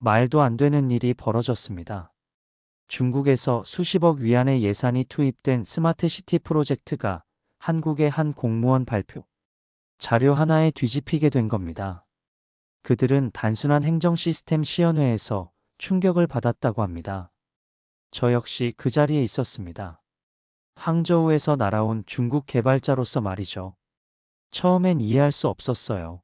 말도 안 되는 일이 벌어졌습니다. 중국에서 수십억 위안의 예산이 투입된 스마트시티 프로젝트가 한국의 한 공무원 발표 자료 하나에 뒤집히게 된 겁니다. 그들은 단순한 행정 시스템 시연회에서 충격을 받았다고 합니다. 저 역시 그 자리에 있었습니다. 항저우에서 날아온 중국 개발자로서 말이죠. 처음엔 이해할 수 없었어요.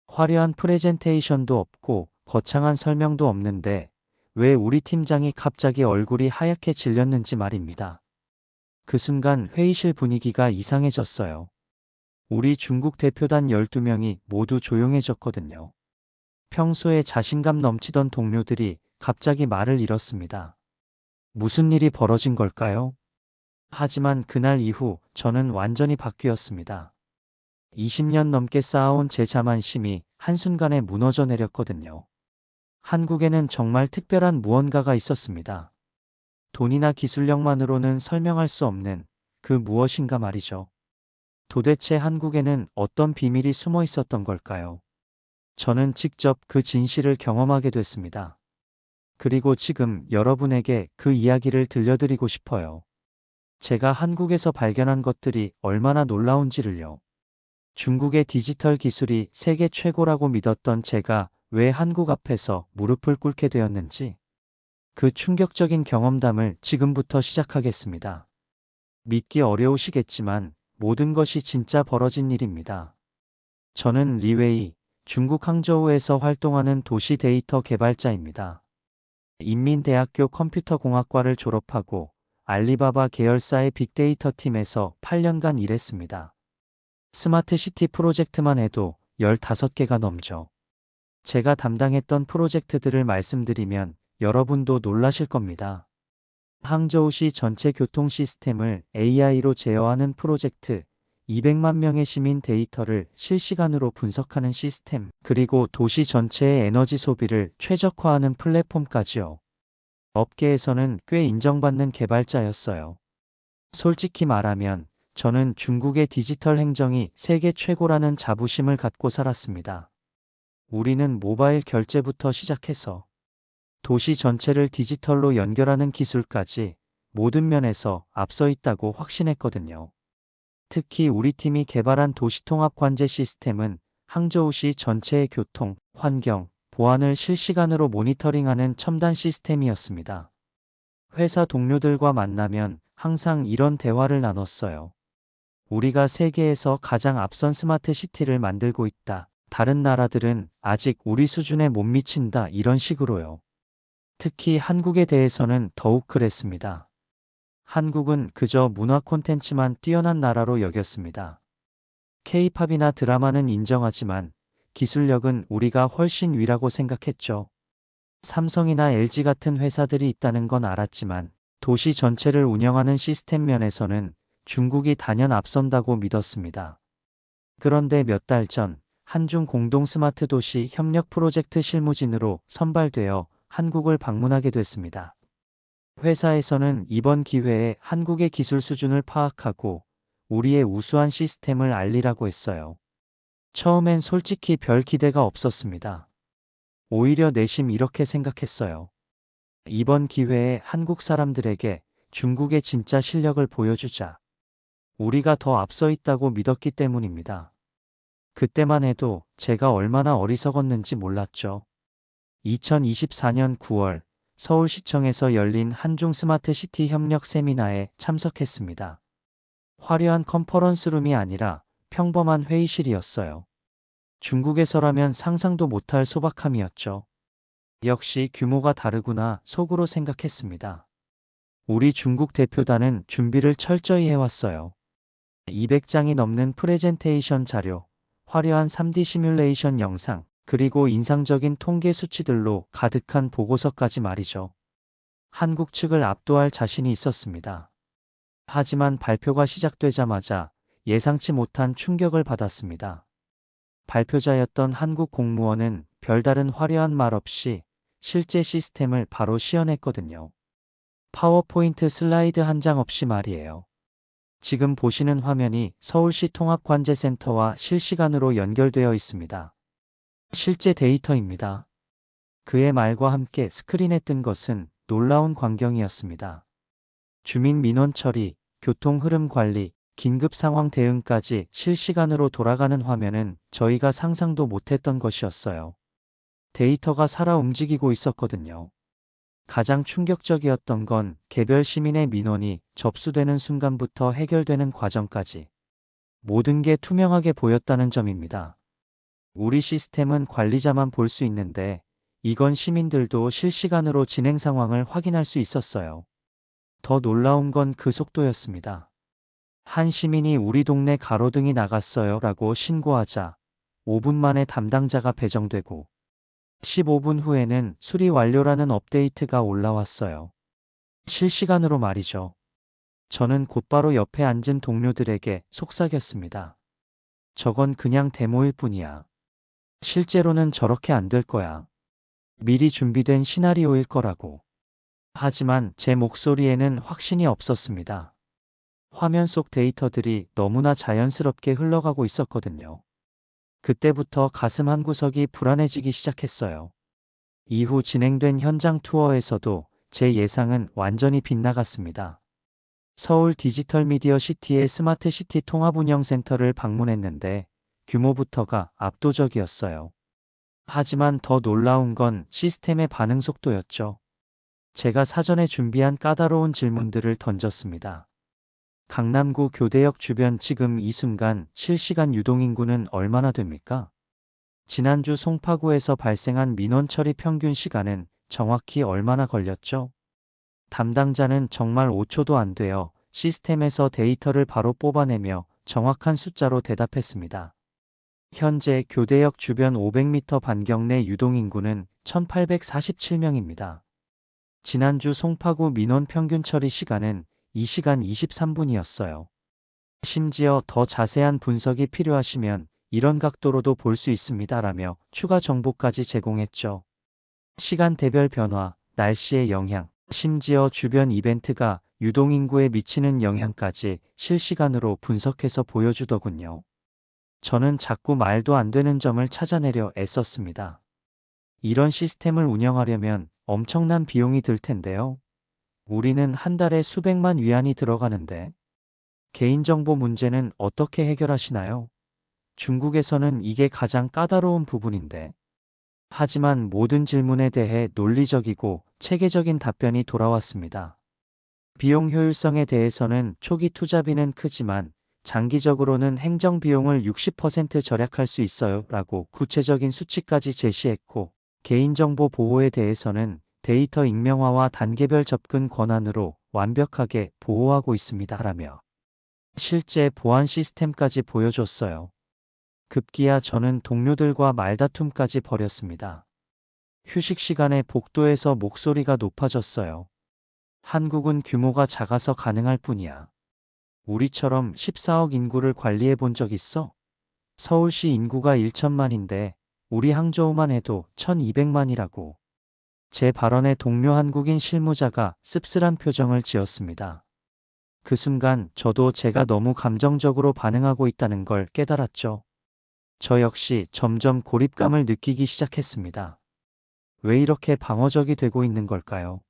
화려한 프레젠테이션도 없고 거창한 설명도 없는데 왜 우리 팀장이 갑자기 얼굴이 하얗게 질렸는지 말입니다. 그 순간 회의실 분위기가 이상해졌어요. 우리 중국 대표단 12명이 모두 조용해졌거든요. 평소에 자신감 넘치던 동료들이 갑자기 말을 잃었습니다. 무슨 일이 벌어진 걸까요? 하지만 그날 이후 저는 완전히 바뀌었습니다. 20년 넘게 쌓아온 제 자만심이 한순간에 무너져 내렸거든요. 한국에는 정말 특별한 무언가가 있었습니다. 돈이나 기술력만으로는 설명할 수 없는 그 무엇인가 말이죠. 도대체 한국에는 어떤 비밀이 숨어 있었던 걸까요? 저는 직접 그 진실을 경험하게 됐습니다. 그리고 지금 여러분에게 그 이야기를 들려드리고 싶어요. 제가 한국에서 발견한 것들이 얼마나 놀라운지를요. 중국의 디지털 기술이 세계 최고라고 믿었던 제가 왜 한국 앞에서 무릎을 꿇게 되었는지, 그 충격적인 경험담을 지금부터 시작하겠습니다. 믿기 어려우시겠지만 모든 것이 진짜 벌어진 일입니다. 저는 리웨이, 중국 항저우에서 활동하는 도시 데이터 개발자입니다. 인민대학교 컴퓨터공학과를 졸업하고 알리바바 계열사의 빅데이터 팀에서 8년간 일했습니다. 스마트시티 프로젝트만 해도 15개가 넘죠. 제가 담당했던 프로젝트들을 말씀드리면 여러분도 놀라실 겁니다. 항저우시 전체 교통 시스템을 AI로 제어하는 프로젝트, 200만 명의 시민 데이터를 실시간으로 분석하는 시스템, 그리고 도시 전체의 에너지 소비를 최적화하는 플랫폼까지요. 업계에서는 꽤 인정받는 개발자였어요. 솔직히 말하면 저는 중국의 디지털 행정이 세계 최고라는 자부심을 갖고 살았습니다. 우리는 모바일 결제부터 시작해서 도시 전체를 디지털로 연결하는 기술까지 모든 면에서 앞서 있다고 확신했거든요. 특히 우리 팀이 개발한 도시통합관제 시스템은 항저우시 전체의 교통, 환경, 보안을 실시간으로 모니터링하는 첨단 시스템이었습니다. 회사 동료들과 만나면 항상 이런 대화를 나눴어요. 우리가 세계에서 가장 앞선 스마트 시티를 만들고 있다. 다른 나라들은 아직 우리 수준에 못 미친다. 이런 식으로요. 특히 한국에 대해서는 더욱 그랬습니다. 한국은 그저 문화 콘텐츠만 뛰어난 나라로 여겼습니다. K-팝이나 드라마는 인정하지만 기술력은 우리가 훨씬 위라고 생각했죠. 삼성이나 LG 같은 회사들이 있다는 건 알았지만 도시 전체를 운영하는 시스템 면에서는 중국이 단연 앞선다고 믿었습니다. 그런데 몇 달 전 한중 공동 스마트 도시 협력 프로젝트 실무진으로 선발되어 한국을 방문하게 됐습니다. 회사에서는 이번 기회에 한국의 기술 수준을 파악하고 우리의 우수한 시스템을 알리라고 했어요. 처음엔 솔직히 별 기대가 없었습니다. 오히려 내심 이렇게 생각했어요. 이번 기회에 한국 사람들에게 중국의 진짜 실력을 보여주자. 우리가 더 앞서 있다고 믿었기 때문입니다. 그때만 해도 제가 얼마나 어리석었는지 몰랐죠. 2024년 9월 서울시청에서 열린 한중 스마트 시티 협력 세미나에 참석했습니다. 화려한 컨퍼런스룸이 아니라 평범한 회의실이었어요. 중국에서라면 상상도 못할 소박함이었죠. 역시 규모가 다르구나 속으로 생각했습니다. 우리 중국 대표단은 준비를 철저히 해왔어요. 200장이 넘는 프레젠테이션 자료, 화려한 3D 시뮬레이션 영상, 그리고 인상적인 통계 수치들로 가득한 보고서까지 말이죠. 한국 측을 압도할 자신이 있었습니다. 하지만 발표가 시작되자마자 예상치 못한 충격을 받았습니다. 발표자였던 한국 공무원은 별다른 화려한 말 없이 실제 시스템을 바로 시연했거든요. 파워포인트 슬라이드 한 장 없이 말이에요. 지금 보시는 화면이 서울시 통합관제센터와 실시간으로 연결되어 있습니다. 실제 데이터입니다. 그의 말과 함께 스크린에 뜬 것은 놀라운 광경이었습니다. 주민 민원 처리, 교통 흐름 관리, 긴급 상황 대응까지 실시간으로 돌아가는 화면은 저희가 상상도 못했던 것이었어요. 데이터가 살아 움직이고 있었거든요. 가장 충격적이었던 건 개별 시민의 민원이 접수되는 순간부터 해결되는 과정까지 모든 게 투명하게 보였다는 점입니다. 우리 시스템은 관리자만 볼 수 있는데 이건 시민들도 실시간으로 진행 상황을 확인할 수 있었어요. 더 놀라운 건 그 속도였습니다. 한 시민이 우리 동네 가로등이 나갔어요 라고 신고하자 5분 만에 담당자가 배정되고 15분 후에는 수리 완료라는 업데이트가 올라왔어요. 실시간으로 말이죠. 저는 곧바로 옆에 앉은 동료들에게 속삭였습니다. 저건 그냥 데모일 뿐이야. 실제로는 저렇게 안 될 거야. 미리 준비된 시나리오일 거라고. 하지만 제 목소리에는 확신이 없었습니다. 화면 속 데이터들이 너무나 자연스럽게 흘러가고 있었거든요. 그때부터 가슴 한구석이 불안해지기 시작했어요. 이후 진행된 현장 투어에서도 제 예상은 완전히 빗나갔습니다. 서울 디지털 미디어 시티의 스마트 시티 통합운영센터를 방문했는데 규모부터가 압도적이었어요. 하지만 더 놀라운 건 시스템의 반응 속도였죠. 제가 사전에 준비한 까다로운 질문들을 던졌습니다. 강남구 교대역 주변 지금 이 순간 실시간 유동인구는 얼마나 됩니까? 지난주 송파구에서 발생한 민원 처리 평균 시간은 정확히 얼마나 걸렸죠? 담당자는 정말 5초도 안 돼요. 시스템에서 데이터를 바로 뽑아내며 정확한 숫자로 대답했습니다. 현재 교대역 주변 500m 반경 내 유동인구는 1847명입니다. 지난주 송파구 민원 평균 처리 시간은 2시간 23분이었어요. 심지어 더 자세한 분석이 필요하시면 이런 각도로도 볼 수 있습니다라며 추가 정보까지 제공했죠. 시간대별 변화, 날씨의 영향, 심지어 주변 이벤트가 유동인구에 미치는 영향까지 실시간으로 분석해서 보여주더군요. 저는 자꾸 말도 안 되는 점을 찾아내려 애썼습니다. 이런 시스템을 운영하려면 엄청난 비용이 들 텐데요. 우리는 한 달에 수백만 위안이 들어가는데 개인정보 문제는 어떻게 해결하시나요? 중국에서는 이게 가장 까다로운 부분인데. 하지만 모든 질문에 대해 논리적이고 체계적인 답변이 돌아왔습니다. 비용 효율성에 대해서는 초기 투자비는 크지만 장기적으로는 행정 비용을 60% 절약할 수 있어요 라고 구체적인 수치까지 제시했고, 개인정보 보호에 대해서는 데이터 익명화와 단계별 접근 권한으로 완벽하게 보호하고 있습니다 라며 실제 보안 시스템까지 보여줬어요. 급기야 저는 동료들과 말다툼까지 벌였습니다. 휴식 시간에 복도에서 목소리가 높아졌어요. 한국은 규모가 작아서 가능할 뿐이야. 우리처럼 14억 인구를 관리해 본 적 있어? 서울시 인구가 1천만인데 우리 항저우만 해도 1200만이라고. 제 발언에 동료 한국인 실무자가 씁쓸한 표정을 지었습니다. 그 순간 저도 제가 너무 감정적으로 반응하고 있다는 걸 깨달았죠. 저 역시 점점 고립감을 느끼기 시작했습니다. 왜 이렇게 방어적이 되고 있는 걸까요?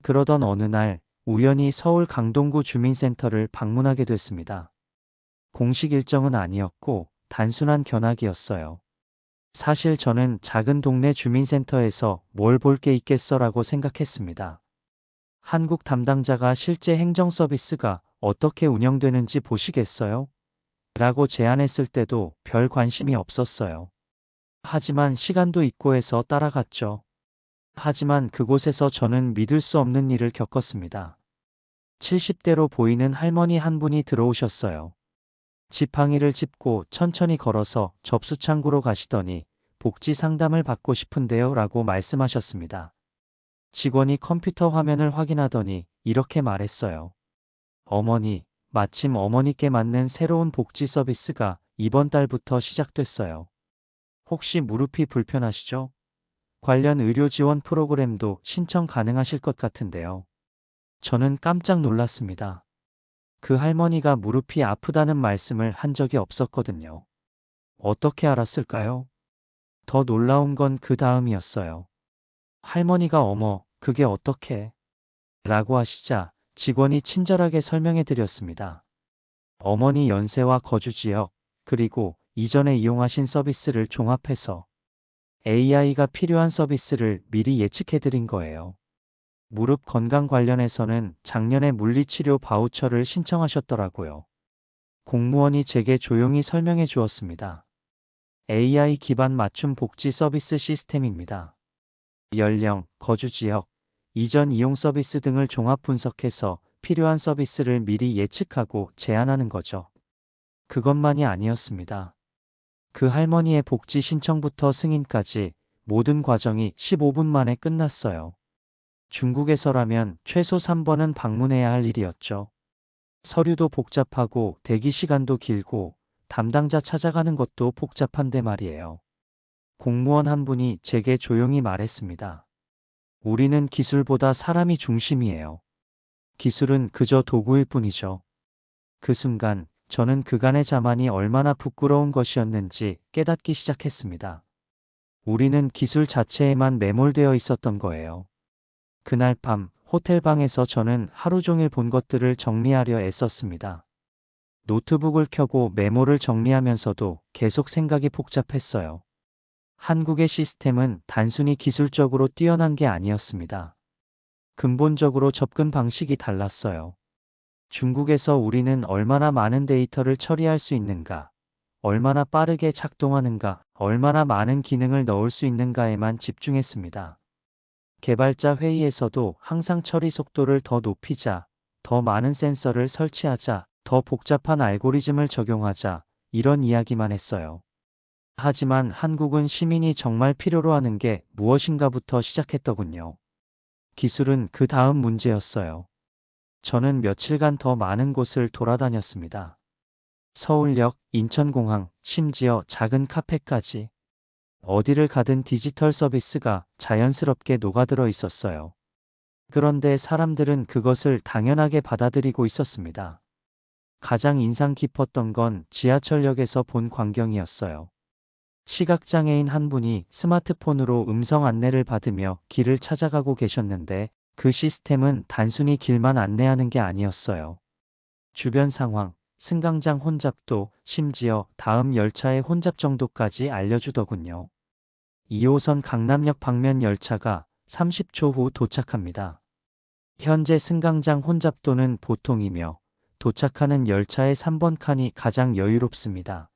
그러던 어느 날 우연히 서울 강동구 주민센터를 방문하게 됐습니다. 공식 일정은 아니었고 단순한 견학이었어요. 사실 저는 작은 동네 주민센터에서 뭘 볼 게 있겠어라고 생각했습니다. 한국 담당자가 실제 행정 서비스가 어떻게 운영되는지 보시겠어요? 라고 제안했을 때도 별 관심이 없었어요. 하지만 시간도 있고 해서 따라갔죠. 하지만 그곳에서 저는 믿을 수 없는 일을 겪었습니다. 70대로 보이는 할머니 한 분이 들어오셨어요. 지팡이를 짚고 천천히 걸어서 접수창구로 가시더니 복지 상담을 받고 싶은데요 라고 말씀하셨습니다. 직원이 컴퓨터 화면을 확인하더니 이렇게 말했어요. 어머니, 마침 어머니께 맞는 새로운 복지 서비스가 이번 달부터 시작됐어요. 혹시 무릎이 불편하시죠? 관련 의료 지원 프로그램도 신청 가능하실 것 같은데요. 저는 깜짝 놀랐습니다. 그 할머니가 무릎이 아프다는 말씀을 한 적이 없었거든요. 어떻게 알았을까요? 더 놀라운 건 그 다음이었어요. 할머니가 어머, 그게 어떻게? 라고 하시자 직원이 친절하게 설명해 드렸습니다. 어머니 연세와 거주 지역, 그리고 이전에 이용하신 서비스를 종합해서 AI가 필요한 서비스를 미리 예측해 드린 거예요. 무릎 건강 관련해서는 작년에 물리치료 바우처를 신청하셨더라고요. 공무원이 제게 조용히 설명해 주었습니다. AI 기반 맞춤 복지 서비스 시스템입니다. 연령, 거주 지역, 이전 이용 서비스 등을 종합 분석해서 필요한 서비스를 미리 예측하고 제안하는 거죠. 그것만이 아니었습니다. 그 할머니의 복지 신청부터 승인까지 모든 과정이 15분 만에 끝났어요. 중국에서라면 최소 3번은 방문해야 할 일이었죠. 서류도 복잡하고 대기 시간도 길고 담당자 찾아가는 것도 복잡한데 말이에요. 공무원 한 분이 제게 조용히 말했습니다. 우리는 기술보다 사람이 중심이에요. 기술은 그저 도구일 뿐이죠. 그 순간 저는 그간의 자만이 얼마나 부끄러운 것이었는지 깨닫기 시작했습니다. 우리는 기술 자체에만 매몰되어 있었던 거예요. 그날 밤 호텔 방에서 저는 하루 종일 본 것들을 정리하려 애썼습니다. 노트북을 켜고 메모를 정리하면서도 계속 생각이 복잡했어요. 한국의 시스템은 단순히 기술적으로 뛰어난 게 아니었습니다. 근본적으로 접근 방식이 달랐어요. 중국에서 우리는 얼마나 많은 데이터를 처리할 수 있는가, 얼마나 빠르게 작동하는가, 얼마나 많은 기능을 넣을 수 있는가에만 집중했습니다. 개발자 회의에서도 항상 처리 속도를 더 높이자, 더 많은 센서를 설치하자, 더 복잡한 알고리즘을 적용하자, 이런 이야기만 했어요. 하지만 한국은 시민이 정말 필요로 하는 게 무엇인가부터 시작했더군요. 기술은 그 다음 문제였어요. 저는 며칠간 더 많은 곳을 돌아다녔습니다. 서울역, 인천공항, 심지어 작은 카페까지. 어디를 가든 디지털 서비스가 자연스럽게 녹아들어 있었어요. 그런데 사람들은 그것을 당연하게 받아들이고 있었습니다. 가장 인상 깊었던 건 지하철역에서 본 광경이었어요. 시각장애인 한 분이 스마트폰으로 음성 안내를 받으며 길을 찾아가고 계셨는데 그 시스템은 단순히 길만 안내하는 게 아니었어요. 주변 상황, 승강장 혼잡도, 심지어 다음 열차의 혼잡 정도까지 알려주더군요. 2호선 강남역 방면 열차가 30초 후 도착합니다. 현재 승강장 혼잡도는 보통이며 도착하는 열차의 3번 칸이 가장 여유롭습니다.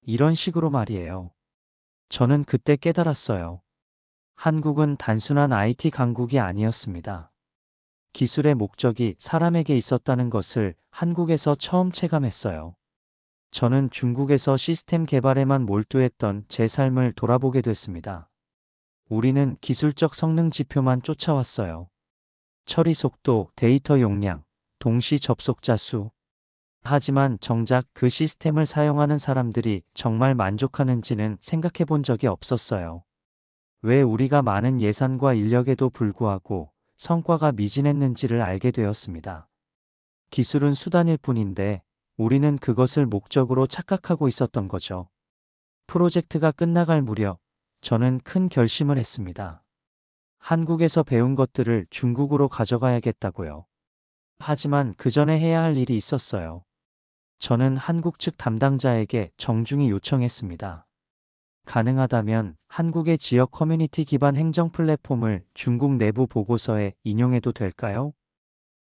이런 식으로 말이에요. 저는 그때 깨달았어요. 한국은 단순한 IT 강국이 아니었습니다. 기술의 목적이 사람에게 있었다는 것을 한국에서 처음 체감했어요. 저는 중국에서 시스템 개발에만 몰두했던 제 삶을 돌아보게 됐습니다. 우리는 기술적 성능 지표만 쫓아왔어요. 처리 속도, 데이터 용량, 동시 접속자 수. 하지만 정작 그 시스템을 사용하는 사람들이 정말 만족하는지는 생각해 본 적이 없었어요. 왜 우리가 많은 예산과 인력에도 불구하고 성과가 미진했는지를 알게 되었습니다. 기술은 수단일 뿐인데 우리는 그것을 목적으로 착각하고 있었던 거죠. 프로젝트가 끝나갈 무렵 저는 큰 결심을 했습니다. 한국에서 배운 것들을 중국으로 가져가야겠다고요. 하지만 그 전에 해야 할 일이 있었어요. 저는 한국 측 담당자에게 정중히 요청했습니다. 가능하다면 한국의 지역 커뮤니티 기반 행정 플랫폼을 중국 내부 보고서에 인용해도 될까요?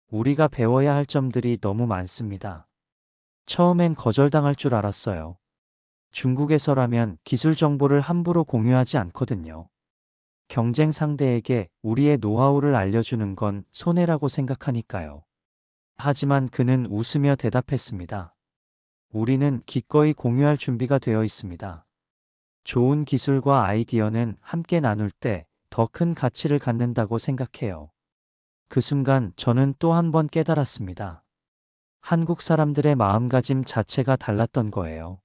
우리가 배워야 할 점들이 너무 많습니다. 처음엔 거절당할 줄 알았어요. 중국에서라면 기술 정보를 함부로 공유하지 않거든요. 경쟁 상대에게 우리의 노하우를 알려주는 건 손해라고 생각하니까요. 하지만 그는 웃으며 대답했습니다. 우리는 기꺼이 공유할 준비가 되어 있습니다. 좋은 기술과 아이디어는 함께 나눌 때 더 큰 가치를 갖는다고 생각해요. 그 순간 저는 또 한 번 깨달았습니다. 한국 사람들의 마음가짐 자체가 달랐던 거예요.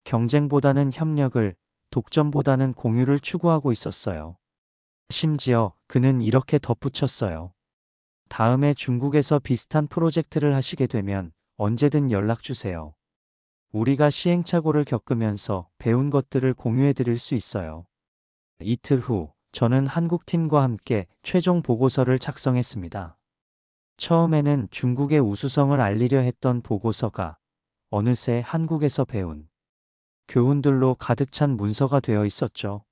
경쟁보다는 협력을, 독점보다는 공유를 추구하고 있었어요. 심지어 그는 이렇게 덧붙였어요. 다음에 중국에서 비슷한 프로젝트를 하시게 되면 언제든 연락 주세요. 우리가 시행착오를 겪으면서 배운 것들을 공유해 드릴 수 있어요. 이틀 후 저는 한국팀과 함께 최종 보고서를 작성했습니다. 처음에는 중국의 우수성을 알리려 했던 보고서가 어느새 한국에서 배운 교훈들로 가득 찬 문서가 되어 있었죠.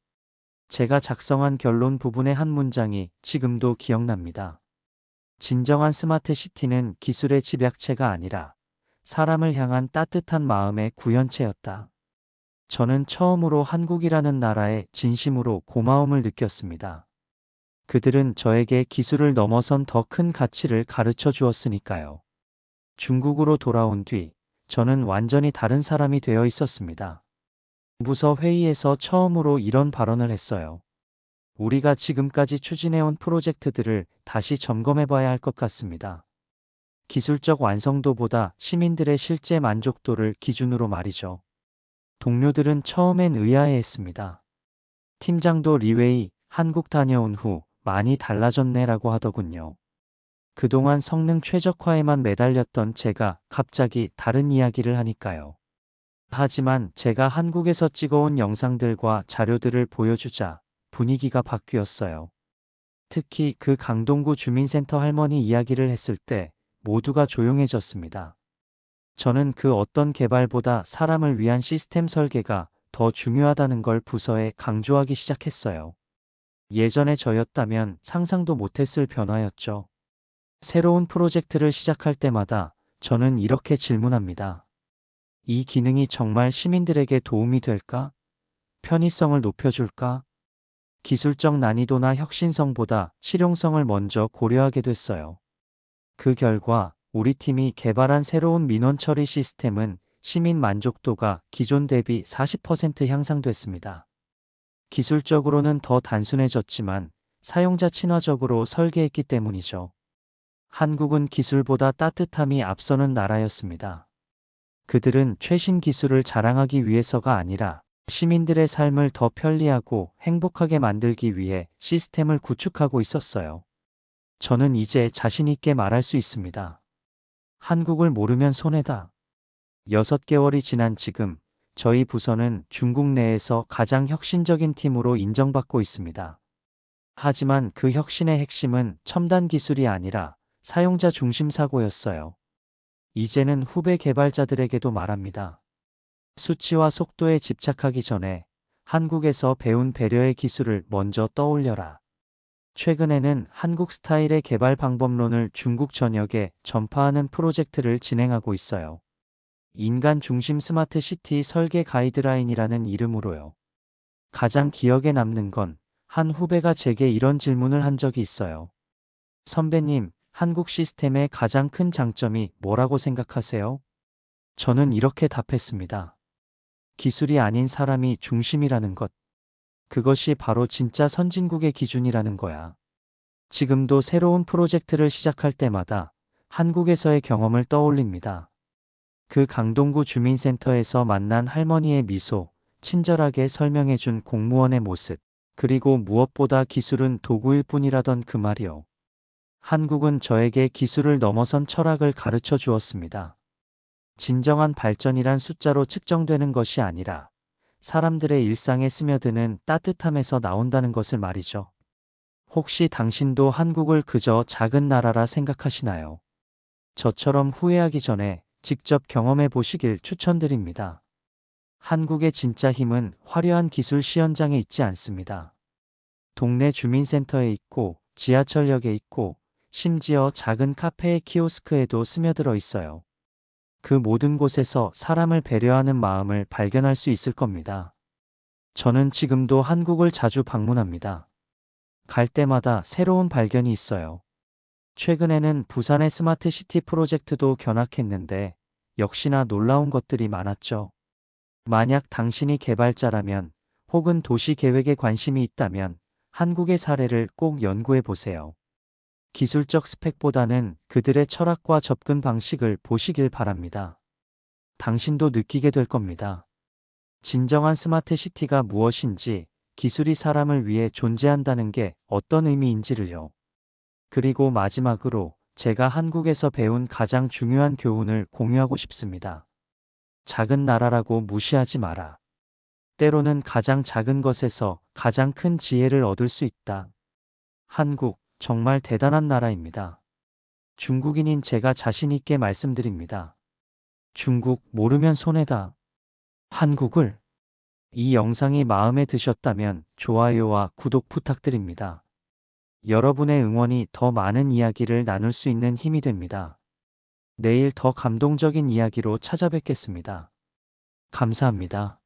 제가 작성한 결론 부분의 한 문장이 지금도 기억납니다. 진정한 스마트 시티는 기술의 집약체가 아니라 사람을 향한 따뜻한 마음의 구현체였다. 저는 처음으로 한국이라는 나라에 진심으로 고마움을 느꼈습니다. 그들은 저에게 기술을 넘어선 더 큰 가치를 가르쳐 주었으니까요. 중국으로 돌아온 뒤 저는 완전히 다른 사람이 되어 있었습니다. 부서 회의에서 처음으로 이런 발언을 했어요. 우리가 지금까지 추진해온 프로젝트들을 다시 점검해 봐야 할 것 같습니다. 기술적 완성도보다 시민들의 실제 만족도를 기준으로 말이죠. 동료들은 처음엔 의아해했습니다. 팀장도 리웨이, 한국 다녀온 후 많이 달라졌네라고 하더군요. 그동안 성능 최적화에만 매달렸던 제가 갑자기 다른 이야기를 하니까요. 하지만 제가 한국에서 찍어온 영상들과 자료들을 보여주자 분위기가 바뀌었어요. 특히 그 강동구 주민센터 할머니 이야기를 했을 때 모두가 조용해졌습니다. 저는 그 어떤 개발보다 사람을 위한 시스템 설계가 더 중요하다는 걸 부서에 강조하기 시작했어요. 예전에 저였다면 상상도 못했을 변화였죠. 새로운 프로젝트를 시작할 때마다 저는 이렇게 질문합니다. 이 기능이 정말 시민들에게 도움이 될까? 편의성을 높여줄까? 기술적 난이도나 혁신성보다 실용성을 먼저 고려하게 됐어요. 그 결과 우리 팀이 개발한 새로운 민원 처리 시스템은 시민 만족도가 기존 대비 40% 향상됐습니다. 기술적으로는 더 단순해졌지만 사용자 친화적으로 설계했기 때문이죠. 한국은 기술보다 따뜻함이 앞서는 나라였습니다. 그들은 최신 기술을 자랑하기 위해서가 아니라 시민들의 삶을 더 편리하고 행복하게 만들기 위해 시스템을 구축하고 있었어요. 저는 이제 자신 있게 말할 수 있습니다. 한국을 모르면 손해다. 6개월이 지난 지금 저희 부서는 중국 내에서 가장 혁신적인 팀으로 인정받고 있습니다. 하지만 그 혁신의 핵심은 첨단 기술이 아니라 사용자 중심 사고였어요. 이제는 후배 개발자들에게도 말합니다. 수치와 속도에 집착하기 전에 한국에서 배운 배려의 기술을 먼저 떠올려라. 최근에는 한국 스타일의 개발 방법론을 중국 전역에 전파하는 프로젝트를 진행하고 있어요. 인간 중심 스마트 시티 설계 가이드라인이라는 이름으로요. 가장 기억에 남는 건 한 후배가 제게 이런 질문을 한 적이 있어요. 선배님, 한국 시스템의 가장 큰 장점이 뭐라고 생각하세요? 저는 이렇게 답했습니다. 기술이 아닌 사람이 중심이라는 것. 그것이 바로 진짜 선진국의 기준이라는 거야. 지금도 새로운 프로젝트를 시작할 때마다 한국에서의 경험을 떠올립니다. 그 강동구 주민센터에서 만난 할머니의 미소, 친절하게 설명해준 공무원의 모습, 그리고 무엇보다 기술은 도구일 뿐이라던 그 말이요. 한국은 저에게 기술을 넘어선 철학을 가르쳐 주었습니다. 진정한 발전이란 숫자로 측정되는 것이 아니라 사람들의 일상에 스며드는 따뜻함에서 나온다는 것을 말이죠. 혹시 당신도 한국을 그저 작은 나라라 생각하시나요? 저처럼 후회하기 전에 직접 경험해 보시길 추천드립니다. 한국의 진짜 힘은 화려한 기술 시연장에 있지 않습니다. 동네 주민센터에 있고 지하철역에 있고 심지어 작은 카페의 키오스크에도 스며들어 있어요. 그 모든 곳에서 사람을 배려하는 마음을 발견할 수 있을 겁니다. 저는 지금도 한국을 자주 방문합니다. 갈 때마다 새로운 발견이 있어요. 최근에는 부산의 스마트 시티 프로젝트도 견학했는데 역시나 놀라운 것들이 많았죠. 만약 당신이 개발자라면 혹은 도시 계획에 관심이 있다면 한국의 사례를 꼭 연구해 보세요. 기술적 스펙보다는 그들의 철학과 접근 방식을 보시길 바랍니다. 당신도 느끼게 될 겁니다. 진정한 스마트 시티가 무엇인지, 기술이 사람을 위해 존재한다는 게 어떤 의미인지를요. 그리고 마지막으로 제가 한국에서 배운 가장 중요한 교훈을 공유하고 싶습니다. 작은 나라라고 무시하지 마라. 때로는 가장 작은 것에서 가장 큰 지혜를 얻을 수 있다. 한국, 정말 대단한 나라입니다. 중국인인 제가 자신 있게 말씀드립니다. 중국 모르면 손해다. 한국을. 이 영상이 마음에 드셨다면 좋아요와 구독 부탁드립니다. 여러분의 응원이 더 많은 이야기를 나눌 수 있는 힘이 됩니다. 내일 더 감동적인 이야기로 찾아뵙겠습니다. 감사합니다.